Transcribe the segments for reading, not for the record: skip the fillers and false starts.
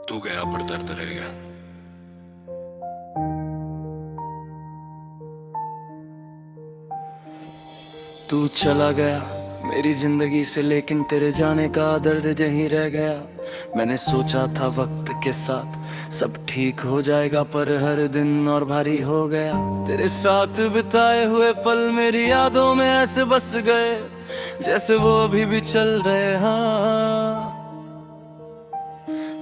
तू गया पर दर्द रह गया। तू चला गया मेरी जिंदगी से, लेकिन तेरे जाने का दर्द यहीं रह गया। मैंने सोचा था वक्त के साथ सब ठीक हो जाएगा, पर हर दिन और भारी हो गया। तेरे साथ बिताए हुए पल मेरी यादों में ऐसे बस गए जैसे वो अभी भी चल रहे। हाँ,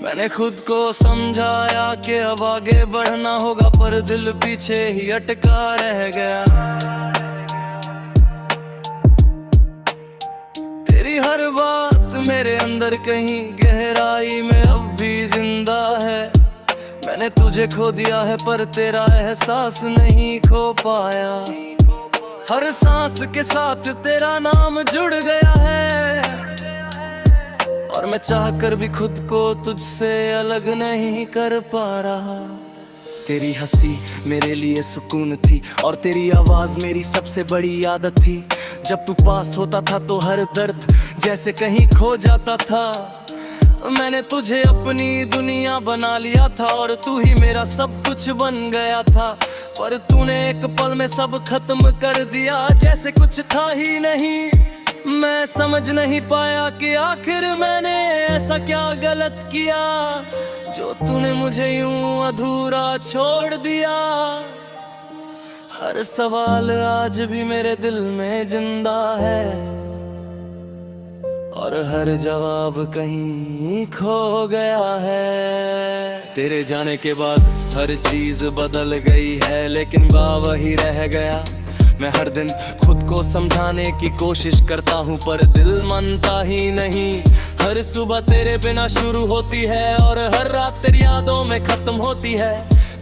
मैंने खुद को समझाया कि अब आगे बढ़ना होगा, पर दिल पीछे ही अटका रह गया। तेरी हर बात मेरे अंदर कहीं गहराई में अब भी जिंदा है। मैंने तुझे खो दिया है पर तेरा एहसास नहीं खो पाया। हर सांस के साथ तेरा नाम जुड़ गया है, और मैं चाह कर भी खुद को तुझसे अलग नहीं कर पा रहा। तेरी हंसी मेरे लिए सुकून थी, और तेरी आवाज मेरी सबसे बड़ी आदत थी। जब तू पास होता था तो हर दर्द जैसे कहीं खो जाता था। मैंने तुझे अपनी दुनिया बना लिया था, और तू ही मेरा सब कुछ बन गया था। पर तूने एक पल में सब खत्म कर दिया, जैसे कुछ था ही नहीं। मैं समझ नहीं पाया कि आखिर मैंने ऐसा क्या गलत किया, जो तूने मुझे यूं अधूरा छोड़ दिया। हर सवाल आज भी मेरे दिल में जिंदा है, और हर जवाब कहीं खो गया है। तेरे जाने के बाद हर चीज बदल गई है, लेकिन वही रह गया। मैं हर दिन खुद को समझाने की कोशिश करता हूँ, पर दिल मानता ही नहीं। हर सुबह तेरे बिना शुरू होती है, और हर रात तेरी यादों में खत्म होती है।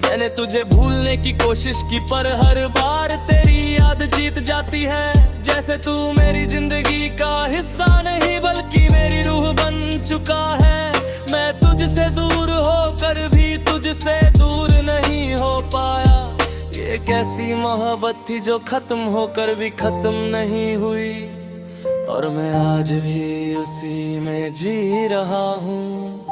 मैंने तुझे भूलने की कोशिश की, पर हर बार तेरी याद जीत जाती है। जैसे तू मेरी जिंदगी का हिस्सा नहीं, बल्कि मेरी रूह बन चुका है। मैं तुझसे दूर होकर भी तुझसे दूर नहीं हो पाया। ये कैसी मोहब्बत थी जो खत्म होकर भी खत्म नहीं हुई, और मैं आज भी उसी में जी रहा हूँ।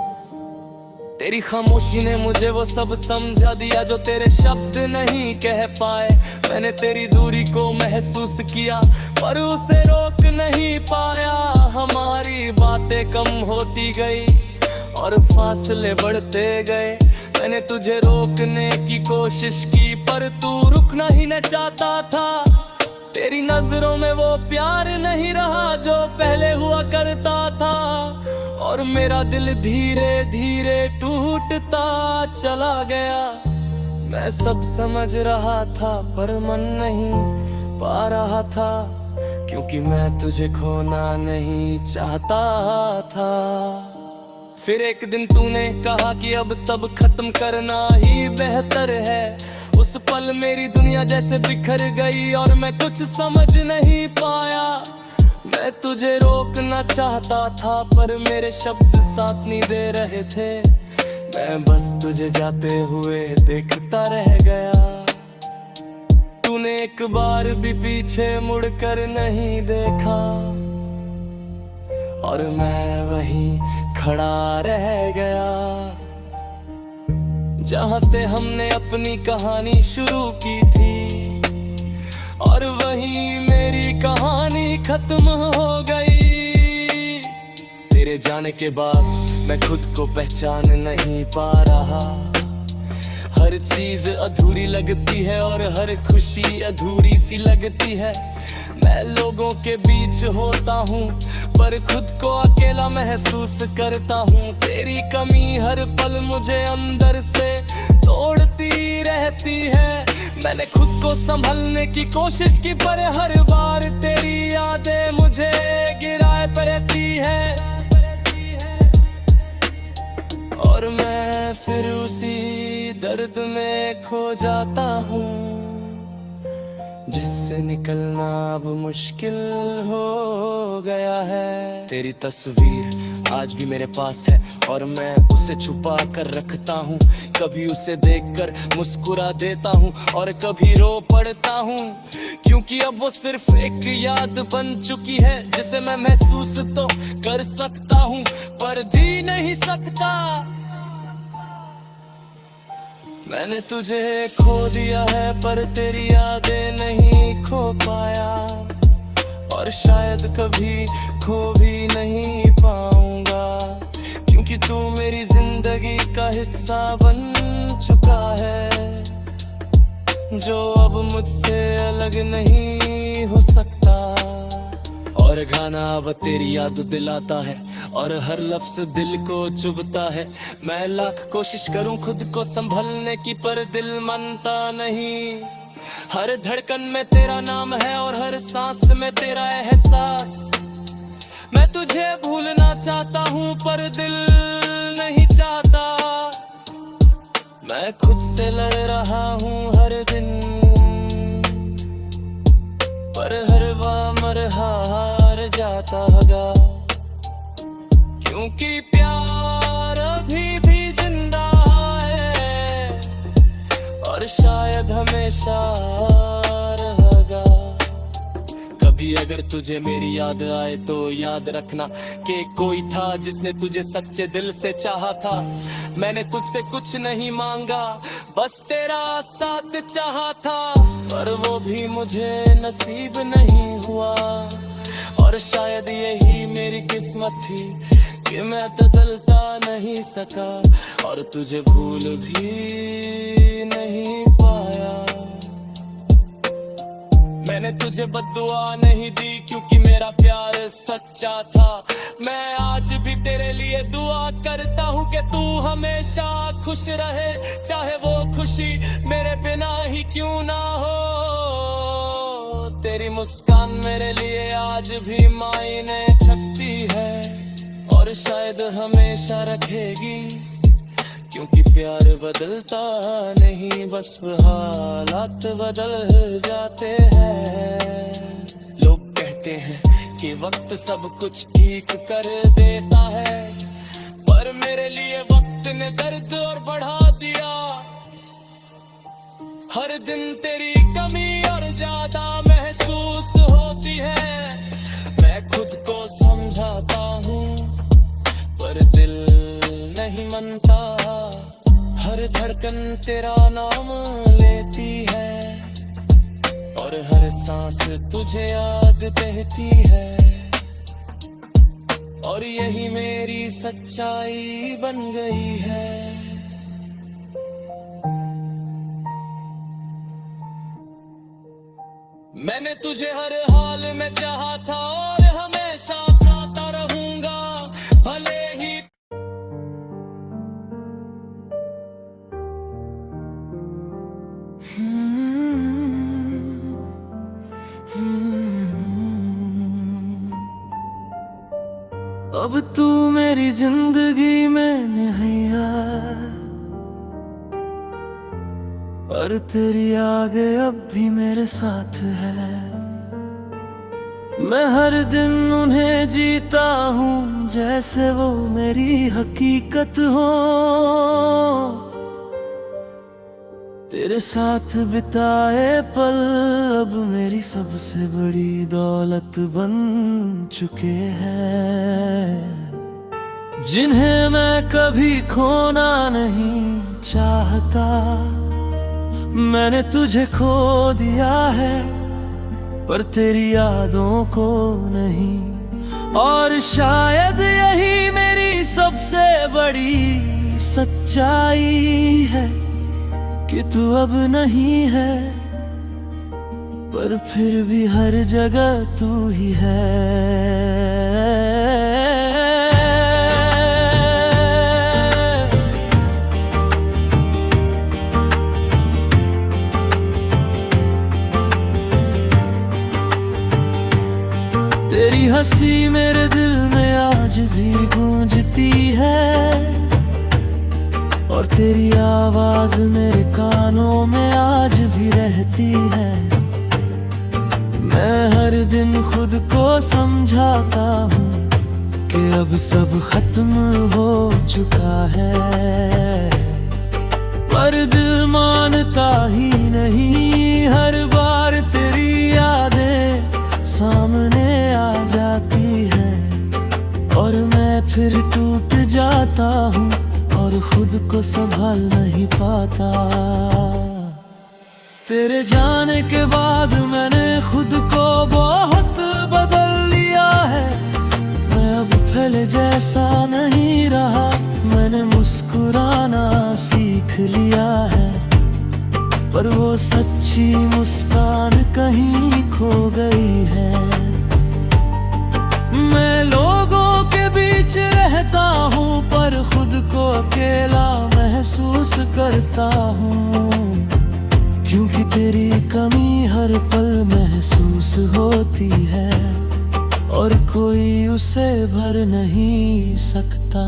तेरी खामोशी ने मुझे वो सब समझा दिया जो तेरे शब्द नहीं कह पाए। मैंने तेरी दूरी को महसूस किया, पर उसे रोक नहीं पाया। हमारी बातें कम होती गई और फासले बढ़ते गए। मैंने तुझे रोकने की कोशिश की, पर तू रुकना ही न चाहता था। तेरी नजरों में वो प्यार नहीं रहा जो पहले हुआ करता था, और मेरा दिल धीरे धीरे टूटता चला गया। मैं सब समझ रहा था पर मन नहीं पा रहा था, क्योंकि मैं तुझे खोना नहीं चाहता था। फिर एक दिन तूने कहा कि अब सब खत्म करना ही बेहतर है। उस पल मेरी दुनिया जैसे बिखर गई, और मैं कुछ समझ नहीं पाया। मैं तुझे रोकना चाहता था, पर मेरे शब्द साथ नहीं दे रहे थे। मैं बस तुझे जाते हुए देखता रह गया। तूने एक बार भी पीछे मुड़कर नहीं देखा, और मैं वहीं खड़ा रह गया जहां से हमने अपनी कहानी शुरू की थी, और वहीं मेरी कहानी खत्म हो गई। तेरे जाने के बाद मैं खुद को पहचान नहीं पा रहा। हर चीज अधूरी लगती है, और हर खुशी अधूरी सी लगती है। मैं लोगों के बीच होता हूँ, पर खुद को अकेला महसूस करता हूँ। तेरी कमी हर पल मुझे अंदर से तोड़ती रहती है। मैंने खुद को संभलने की कोशिश की, पर हर बार तेरी यादें मुझे गिराए पर रहती है, और मैं फिर उसी दर्द में खो जाता हूँ, जिससे निकलना अब मुश्किल हो गया है। तेरी तस्वीर आज भी मेरे पास है, और मैं उसे छुपा कर रखता हूँ। कभी उसे देखकर मुस्कुरा देता हूँ, और कभी रो पड़ता हूँ, क्योंकि अब वो सिर्फ एक याद बन चुकी है, जिसे मैं महसूस तो कर सकता हूँ पर जी नहीं सकता। मैंने तुझे खो दिया है पर तेरी यादें नहीं खो पाया, और शायद कभी खो भी नहीं पाऊंगा, क्योंकि तू मेरी जिंदगी का हिस्सा बन चुका है, जो अब मुझसे अलग नहीं हो सकता। और गाना अब तेरी याद दिलाता है, और हर लफ्ज दिल को चुभता है। मैं लाख कोशिश करूं खुद को संभलने की, पर दिल मानता नहीं। हर धड़कन में तेरा नाम है और हर सांस में तेरा एहसास। मैं तुझे भूलना चाहता हूँ पर दिल नहीं चाहता। मैं खुद से लड़ रहा हूँ हर दिन, पर हर बार हार जाता होगा, क्योंकि प्यार अभी भी जिंदा है और शायद हमेशा रहेगा। कभी अगर तुझे मेरी याद आए तो याद रखना कि कोई था जिसने तुझे सच्चे दिल से चाहा था। मैंने तुझसे कुछ नहीं मांगा, बस तेरा साथ चाहा था, पर वो भी मुझे नसीब नहीं हुआ। और शायद यही मेरी किस्मत थी कि मैं बदलता नहीं सका और तुझे भूल भी नहीं पाया। मैंने तुझे बद्दुआ नहीं दी क्योंकि मेरा प्यार सच्चा था। मैं आज भी तेरे लिए दुआ करता हूँ कि तू हमेशा खुश रहे, चाहे वो खुशी मेरे बिना ही क्यों ना हो। तेरी मुस्कान मेरे लिए आज भी मायने रखती है और शायद हमेशा रखेगी, क्योंकि प्यार बदलता नहीं, बस हालात बदल जाते हैं। लोग कहते हैं कि वक्त सब कुछ ठीक कर देता है, पर मेरे लिए वक्त ने दर्द और बढ़ा दिया। हर दिन तेरी कमी और ज्यादा महसूस होती है। मैं खुद को समझाता हूँ पर दिल नहीं मानता। हर धड़कन तेरा नाम लेती है और हर सांस तुझे याद कहती है, और यही मेरी सच्चाई बन गई है। मैंने तुझे हर हाल में चाहा था और हमेशा चाहता रहूंगा, भले ही अब तू मेरी जिंदगी में नहीं है, पर तेरी आगे अब भी मेरे साथ है। मैं हर दिन उन्हें जीता हूँ जैसे वो मेरी हकीकत हो। तेरे साथ बिताए पल अब मेरी सबसे बड़ी दौलत बन चुके हैं, जिन्हें मैं कभी खोना नहीं चाहता। मैंने तुझे खो दिया है पर तेरी यादों को नहीं, और शायद यही मेरी सबसे बड़ी सच्चाई है कि तू अब नहीं है, पर फिर भी हर जगह तू ही है। तेरी हंसी मेरे दिल में आज भी गूंजती है, और तेरी आवाज मेरे कानों में आज भी रहती है। मैं हर दिन खुद को समझाता हूँ कि अब सब खत्म हो चुका है, पर दिल मानता ही नहीं। हर बार तेरी यादें सामने आ जाती है और मैं फिर टूट जाता हूँ और खुद को संभाल नहीं पाता। तेरे जाने के बाद मैंने खुद को बहुत बदल लिया है। मैं अब पहले जैसा नहीं रहा, मैंने मुस्कुराना सीख लिया है। पर वो सच्ची मुस्कान कहीं खो गई है। मैं लोगों के बीच रहता हूँ पर खुद को अकेला महसूस करता हूँ, क्योंकि तेरी कमी हर पल महसूस होती है और कोई उसे भर नहीं सकता।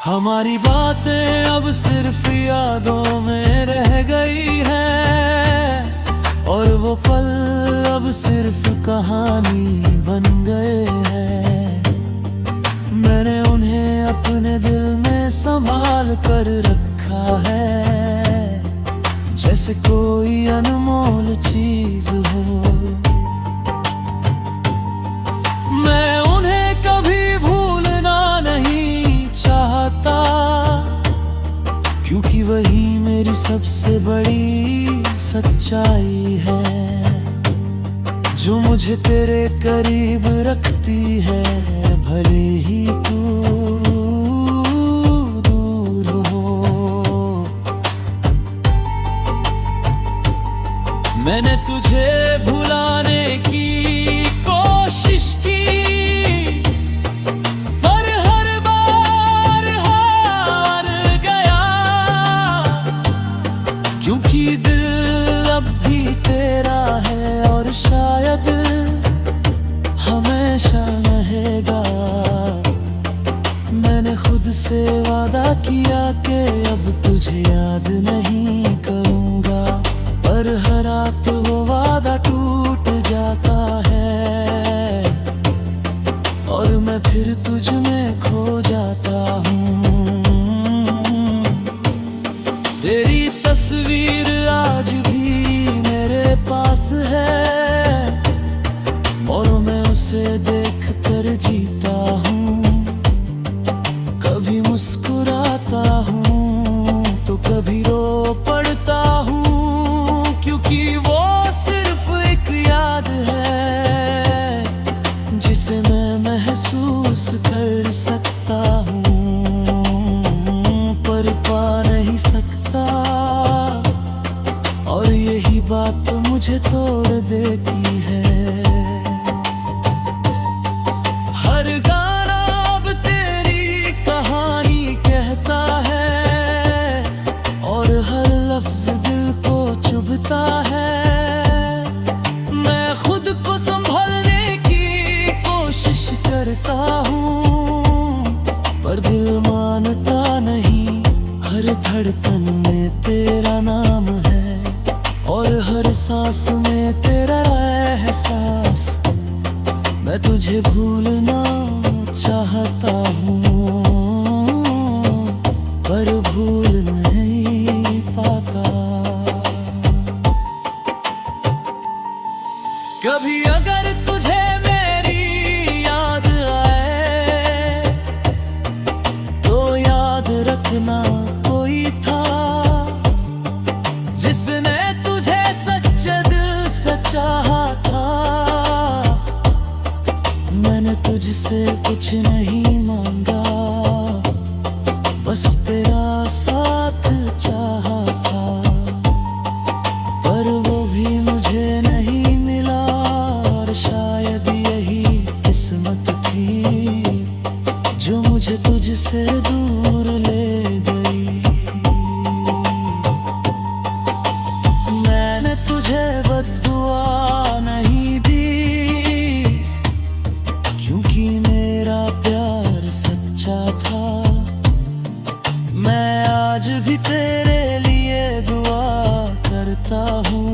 हमारी बातें अब सिर्फ यादों में रह गई है और वो पल अब सिर्फ कहानी बन गए हैं। मैंने उन्हें अपने दिल में संभाल कर रखा है, जैसे कोई अनमोल चीज हो। मैं उन्हें कभी भूलना नहीं चाहता, क्योंकि वही मेरी सबसे बड़ी सच्चाई है, जो मुझे तेरे करीब रखती है, भले ही तू दूर हो। मैंने तुझे भुलाने की कोशिश की, पर हर बार हार गया, क्योंकि दिल अब भी तेरा है और शायद हमेशा रहेगा। मैंने खुद से वादा किया कि अब तुझे याद नहीं करूँगा, पर हर रात वो वादा टूट जाता है और मैं फिर तुझ में खो जाता हूँ। तेरी तस्वीर आज भी मेरे पास है और मैं उसे देख कर जीता हूँ। कभी मुस्कुराता हूँ तो कभी रो पड़ता हूँ, क्योंकि वो सिर्फ एक याद है जिसे मैं महसूस कर सकता हूँ, पर पा नहीं सकता। और यही बात मुझे तोड़ देती है। हर गाना अब तेरी कहानी कहता है और हर लफ्ज दिल को चुभता है। मैं खुद को संभालने की कोशिश करता हूँ, पर दिल मानता नहीं। हर धड़कन में तेरा नाम है और हर सांस में तेरा एहसास। मैं तुझे भूलना चाहता हूँ, पर भूल नहीं पाता। कभी अगर तुझे मेरी याद आए तो याद रखना कोई था जिसने तुझे सच्चे दिल से चाहा था। मैंने तुझसे कुछ नहीं मांगा, बस तेरा साथ चाहा था, पर वो भी मुझे नहीं मिला और शायद यही किस्मत थी जो मुझे तुझसे दूर ले गई। मैंने तुझे बद्दुआ नहीं दी, क्योंकि मेरा प्यार सच्चा था। मैं आज भी तेरे लिए दुआ करता हूँ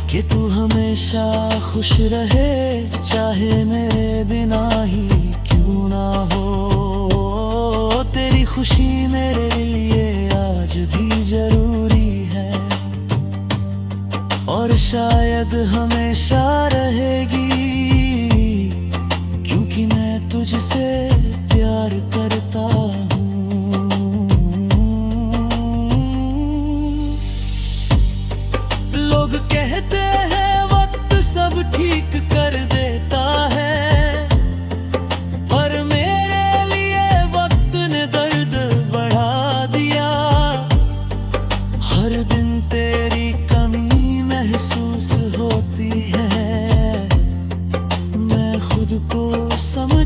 कि तू हमेशा खुश रहे, चाहे मेरे बिना ही क्यों ना हो। तेरी खुशी मेरे लिए आज भी जरूरी है और शायद हमेशा रहेगी, क्योंकि मैं तुझसे प्यार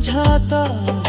समझाता